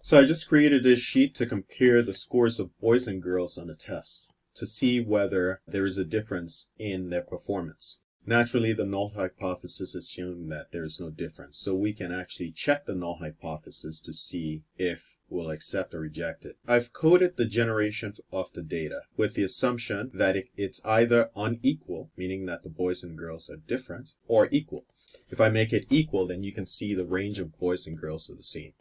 So I just created this sheet to compare the scores of boys and girls on a test to see whether there is a difference in their performance. Naturally, the null hypothesis assumes that there is no difference, so we can actually check the null hypothesis to see if we'll accept or reject it. I've coded the generation of the data with the assumption that it's either unequal, meaning that the boys and girls are different, or equal. If I make it equal, then you can see the range of boys and girls are the same.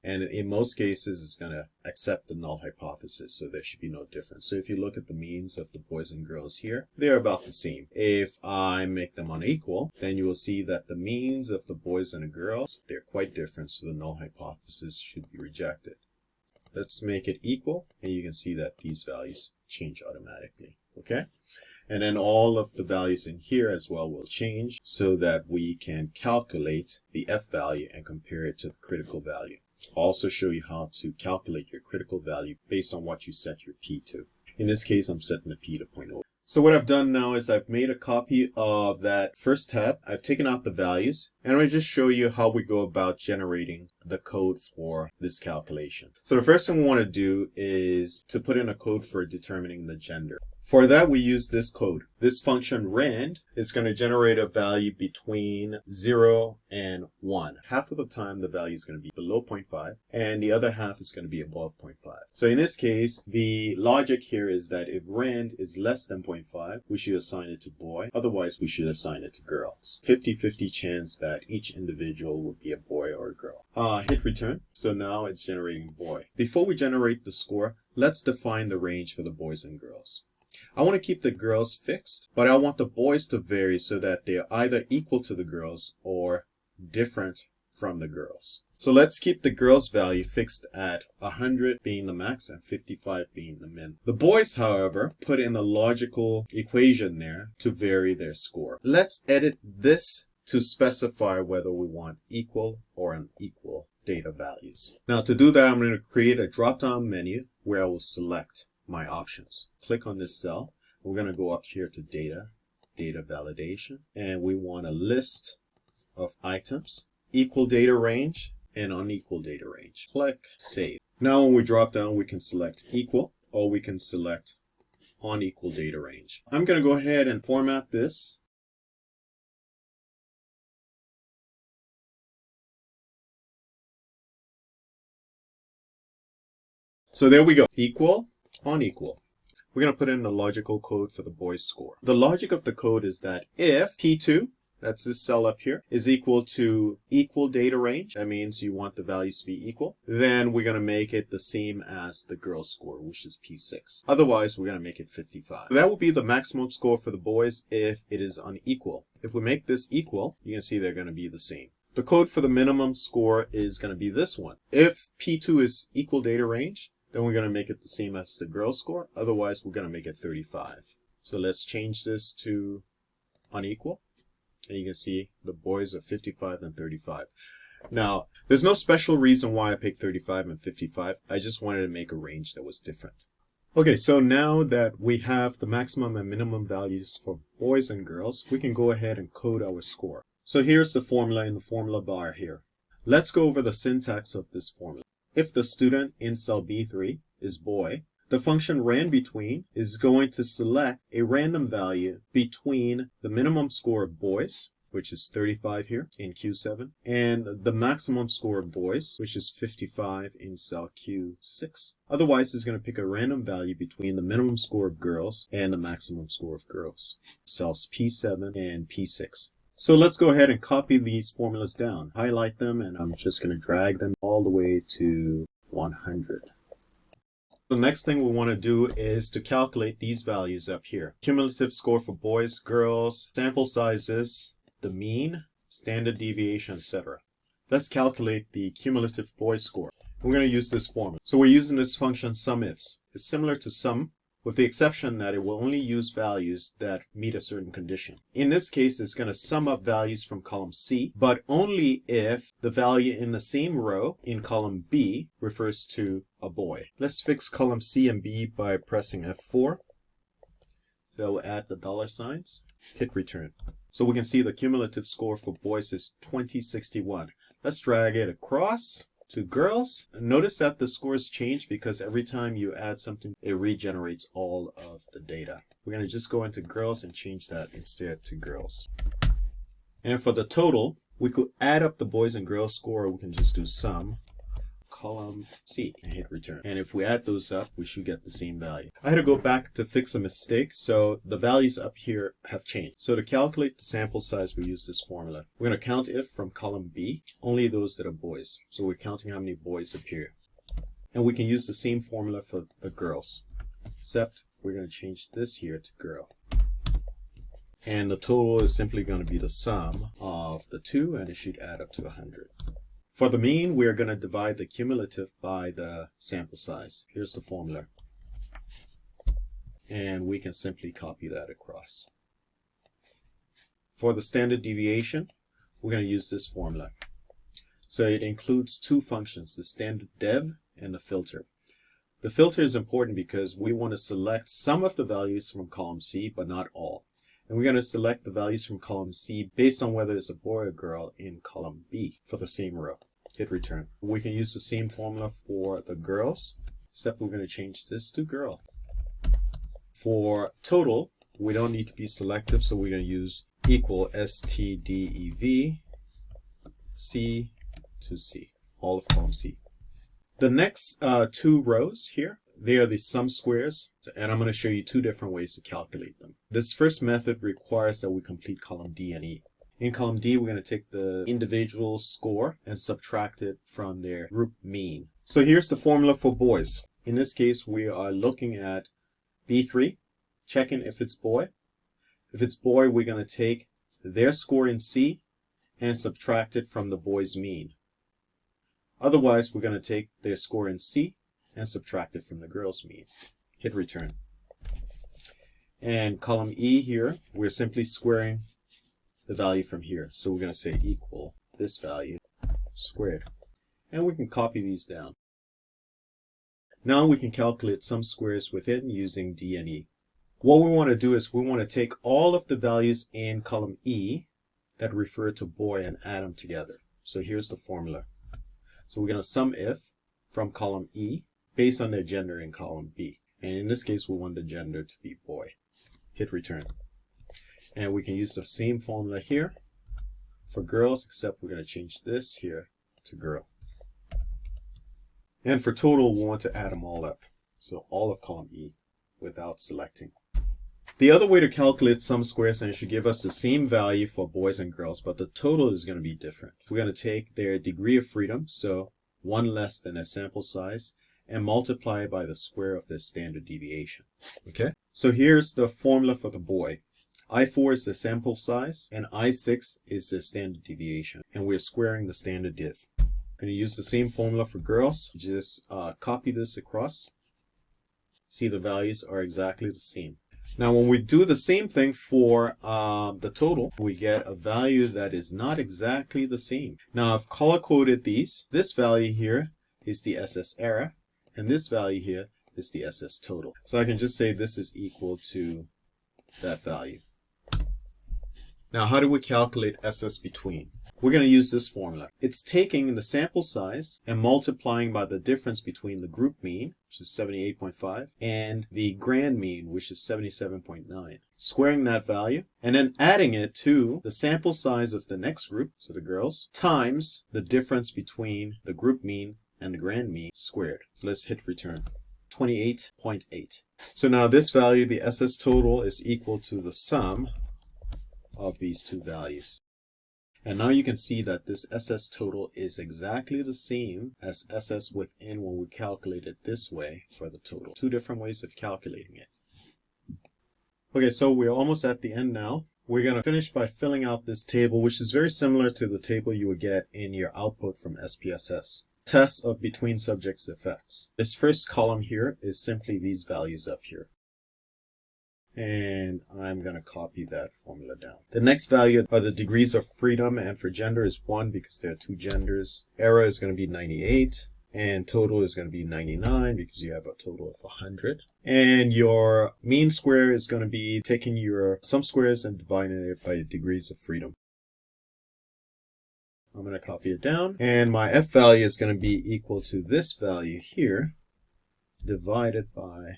And in most cases, it's going to accept the null hypothesis, so there should be no difference. So if you look at the means of the boys and girls here, they're about the same. If I make them unequal, then you will see that the means of the boys and the girls, they're quite different, so the null hypothesis should be rejected. Let's make it equal, and you can see that these values change automatically, okay? And then all of the values in here as well will change so that we can calculate the F value and compare it to the critical value. I'll also show you how to calculate your critical value based on what you set your P to. In this case, I'm setting the P to 0.0. So what I've done now is I've made a copy of that first tab. I've taken out the values, and I'm going to just show you how we go about generating the code for this calculation. So the first thing we want to do is to put in a code for determining the gender. For that, we use this code. This function rand is going to generate a value between 0 and 1. Half of the time, the value is going to be below 0.5, and the other half is going to be above 0.5. So in this case, the logic here is that if rand is less than 0.5, we should assign it to boy. Otherwise, we should assign it to girls. 50-50 chance that each individual would be a boy or a girl. Hit return. So now it's generating boy. Before we generate the score, let's define the range for the boys and girls. I want to keep the girls fixed, but I want the boys to vary so that they are either equal to the girls or different from the girls. So let's keep the girls' value fixed at 100 being the max and 55 being the min. The boys, however, put in a logical equation there to vary their score. Let's edit this to specify whether we want equal or unequal data values. Now to do that, I'm going to create a drop-down menu where I will select my options. Click on this cell. We're going to go up here to data validation, and we want a list of items, equal data range and unequal data range. Click save. Now when we drop down, we can select equal or we can select unequal data range. I'm going to go ahead and format this. So there we go. Equal, unequal. We're going to put in the logical code for the boys' score. The logic of the code is that if P2, that's this cell up here, is equal to equal data range, that means you want the values to be equal, then we're going to make it the same as the girls' score, which is P6. Otherwise, we're going to make it 55. That will be the maximum score for the boys if it is unequal. If we make this equal, you can see they're going to be the same. The code for the minimum score is going to be this one. If P2 is equal data range, then we're going to make it the same as the girls' score. Otherwise, we're going to make it 35. So let's change this to unequal. And you can see the boys are 55 and 35. Now, there's no special reason why I picked 35 and 55. I just wanted to make a range that was different. Okay, so now that we have the maximum and minimum values for boys and girls, we can go ahead and code our score. So here's the formula in the formula bar here. Let's go over the syntax of this formula. If the student in cell B3 is boy, the function ranBetween is going to select a random value between the minimum score of boys, which is 35 here in Q7, and the maximum score of boys, which is 55 in cell Q6. Otherwise, it's going to pick a random value between the minimum score of girls and the maximum score of girls, cells P7 and P6. So let's go ahead and copy these formulas down, highlight them, and I'm just going to drag them all the way to 100. The next thing we want to do is to calculate these values up here. Cumulative score for boys, girls, sample sizes, the mean, standard deviation, etc. Let's calculate the cumulative boys score. We're going to use this formula. So we're using this function Sumifs. It's similar to sum, with the exception that it will only use values that meet a certain condition. In this case, it's going to sum up values from column C, but only if the value in the same row in column B refers to a boy. Let's fix column C and B by pressing F4. So we'll add the $signs, hit return. So we can see the cumulative score for boys is 2061. Let's drag it across to girls. Notice that the scores change because every time you add something, it regenerates all of the data. We're going to just go into girls and change that instead to girls. And for the total, we could add up the boys and girls score, or we can just do sum, column C, and hit return. And if we add those up, we should get the same value. I had to go back to fix a mistake, so the values up here have changed. So to calculate the sample size, we use this formula. We're going to count if from column B, only those that are boys. So we're counting how many boys appear. And we can use the same formula for the girls, except we're going to change this here to girl. And the total is simply going to be the sum of the two, and it should add up to 100. For the mean, we're going to divide the cumulative by the sample size. Here's the formula. And we can simply copy that across. For the standard deviation, we're going to use this formula. So it includes two functions, the standard dev and the filter. The filter is important because we want to select some of the values from column C, but not all. And we're going to select the values from column C based on whether it's a boy or girl in column B for the same row. Hit return. We can use the same formula for the girls, except we're going to change this to girl. For total, we don't need to be selective, so we're going to use equal stdev C to C, all of column C. The next two rows here, they are the sum squares, and I'm going to show you two different ways to calculate them. This first method requires that we complete column D and E. In column D, we're going to take the individual score and subtract it from their group mean. So here's the formula for boys. In this case, we are looking at B3, checking if it's boy. If it's boy, we're going to take their score in C and subtract it from the boy's mean. Otherwise, we're going to take their score in C and subtract it from the girl's mean. Hit return. And column E here, we're simply squaring the value from here. So we're going to say equal this value squared. And we can copy these down. Now we can calculate some squares within using D and E. What we want to do is we want to take all of the values in column E that refer to boy and add them together. So here's the formula. So we're going to sum if from column E based on their gender in column B. And in this case, we want the gender to be boy. Hit return. And we can use the same formula here for girls, except we're going to change this here to girl. And for total, we want to add them all up. So all of column E without selecting. The other way to calculate sum squares, and it should give us the same value for boys and girls, but the total is going to be different. We're going to take their degree of freedom, so one less than their sample size, and multiply by the square of their standard deviation. Okay? So here's the formula for the boy. I4 is the sample size, and I6 is the standard deviation. And we're squaring the standard div. I'm going to use the same formula for girls. Just copy this across. See, the values are exactly the same. Now, when we do the same thing for the total, we get a value that is not exactly the same. Now, I've color-coded these. This value here is the SS error, and this value here is the SS total. So I can just say this is equal to that value. Now, how do we calculate SS between? We're going to use this formula. It's taking the sample size and multiplying by the difference between the group mean, which is 78.5, and the grand mean, which is 77.9. Squaring that value, and then adding it to the sample size of the next group, so the girls, times the difference between the group mean and the grand mean squared. So let's hit return. 28.8. So now this value, the SS total, is equal to the sum of these two values. And now you can see that this SS total is exactly the same as SS within when we calculate it this way for the total. Two different ways of calculating it. Okay, so we're almost at the end now. We're going to finish by filling out this table, which is very similar to the table you would get in your output from SPSS. Tests of between subjects effects. This first column here is simply these values up here. And I'm going to copy that formula down. The next value are the degrees of freedom, and for gender is 1 because there are two genders. Error is going to be 98, and total is going to be 99 because you have a total of 100. And your mean square is going to be taking your sum squares and dividing it by degrees of freedom. I'm going to copy it down. And my F value is going to be equal to this value here divided by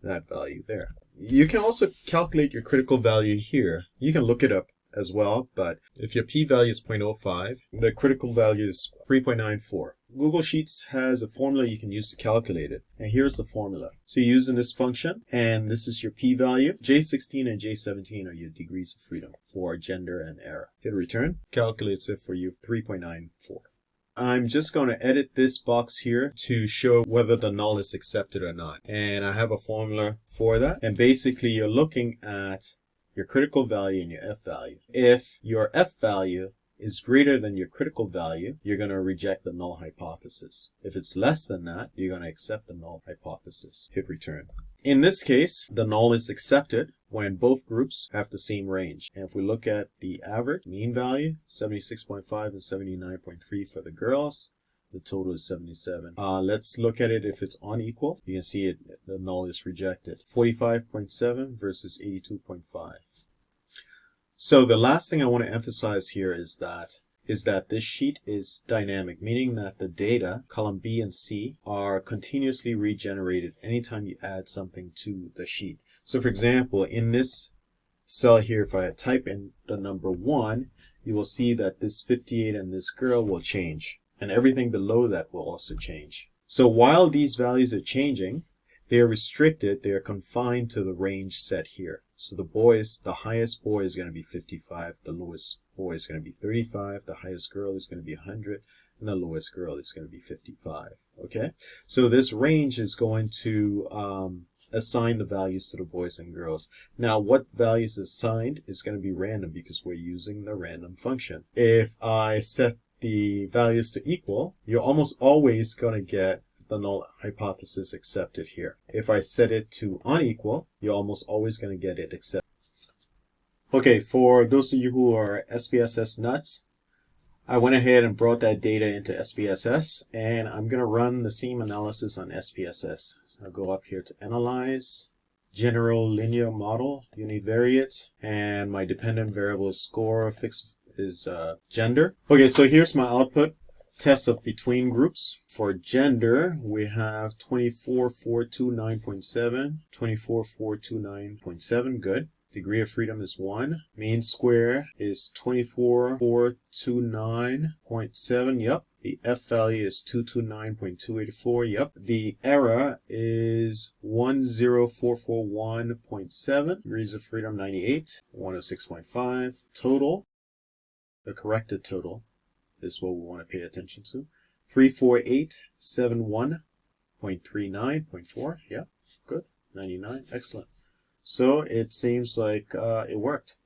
that value there. You can also calculate your critical value here. You can look it up as well, but if your p-value is 0.05, the critical value is 3.94. Google Sheets has a formula you can use to calculate it, and here's the formula. So you're using this function, and this is your p-value. J16 and J17 are your degrees of freedom for gender and error. Hit return, calculates it for you 3.94. I'm just going to edit this box here to show whether the null is accepted or not. And I have a formula for that. And basically you're looking at your critical value and your F value. If your F value is greater than your critical value, you're going to reject the null hypothesis. If it's less than that, you're going to accept the null hypothesis. Hit return. In this case, the null is accepted when both groups have the same range. And if we look at the average mean value, 76.5 and 79.3 for the girls, the total is 77. Let's look at it if it's unequal. You can see it, the null is rejected. 45.7 versus 82.5. So the last thing I want to emphasize here is that this sheet is dynamic, meaning that the data, column B and C, are continuously regenerated anytime you add something to the sheet. So for example, in this cell here, if I type in the number 1, you will see that this 58 and this girl will change, and everything below that will also change. So while these values are changing, they are restricted, they are confined to the range set here. So the highest boy is going to be 55, the lowest boy is going to be 35, the highest girl is going to be 100, and the lowest girl is going to be 55. Okay? So this range is going to assign the values to the boys and girls. Now, what values assigned is going to be random because we're using the random function. If I set the values to equal, you're almost always going to get the null hypothesis accepted here. If I set it to unequal, you're almost always going to get it accepted. Okay, for those of you who are SPSS nuts, I went ahead and brought that data into SPSS, and I'm going to run the same analysis on SPSS. So I'll go up here to Analyze, General Linear Model, Univariate, and my dependent variable score fixed is gender. Okay, so here's my output. Test of between groups. For gender, we have 24,429.7, 24,429.7, good. Degree of freedom is 1. Mean square is 24,429.7, yep. The F value is 229.284, yep. The error is 10441.7. Degrees of freedom 98, 106.5. Total, the corrected total, is what we want to pay attention to. 34871.39.4. Yeah, good. 99. Excellent. So it seems like it worked.